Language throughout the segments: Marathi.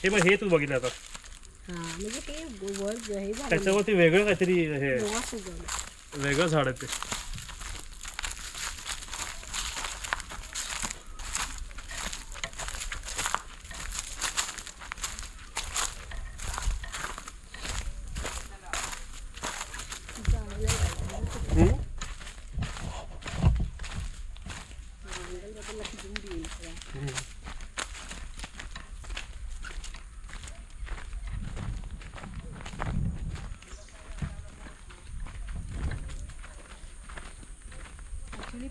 हे मग हे तू बघितलं आता म्हणजे ते वर हे झालं त्याच्यावरती वेगळं काहीतरी हे गोवा सुगवलं. वेगळं झाड आहे ते.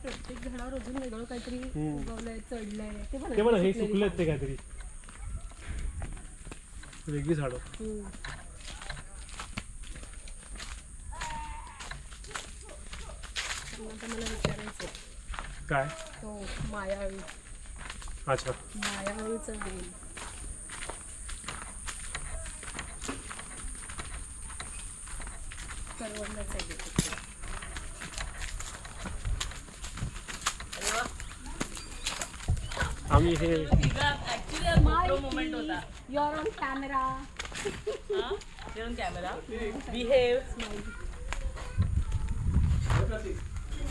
प्रत्येक झाडावर अजून वेगळं काहीतरी उगवलंय, चढलंय. ते म्हणा हे सुकलेत ते काहीतरी वेगळी झाडं. मला विचारायचं काय तो मायाळू. अच्छा मायाळूचं बेल करवंदाचं आहे ते. आम्ही हे मोमेंट होता. You're on camera. You're on camera. Behave.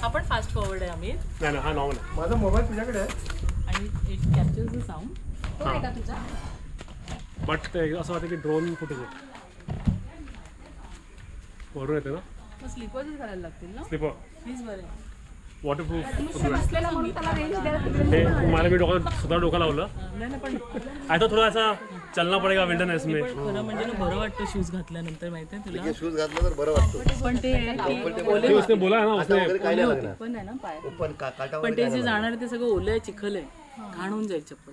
आपण फास्ट फॉरवर्ड आहे आम्ही नाही ना हा नॉर्मल आहे. माझा मोबाईल तुझ्याकडे आहे आणि इट कॅप्चर्स द साऊंड. तो आहे का तुझा? बट असं वाटतं की ड्रोन फुटेज आहे वरून येते ना मग स्लीपर्स घालायला लागतील ना स्लीपर प्लीज. बरं वॉटरप्रूफ बसलेला म्हणून त्याला रेंज द्यायला हे मला मी स्वतः डोकं लावलं नाही ना, पण आता थोड़ा सा चलना पडेगा विल्डरनेस में. खरं म्हणजे ना बरं वाटतं शूज घातल्यानंतर माहिती आहे तुला. शूज घातलं तर बरं वाटतं. पण ते ते उसने बोला है ना उसने काय नाही लागणार पण आहे ना पाय. पण काटा पण ते जे जाणार आहे ते सगळं ओलं आहे, चिखल आहे, घाण होऊन जाईल चप्पल.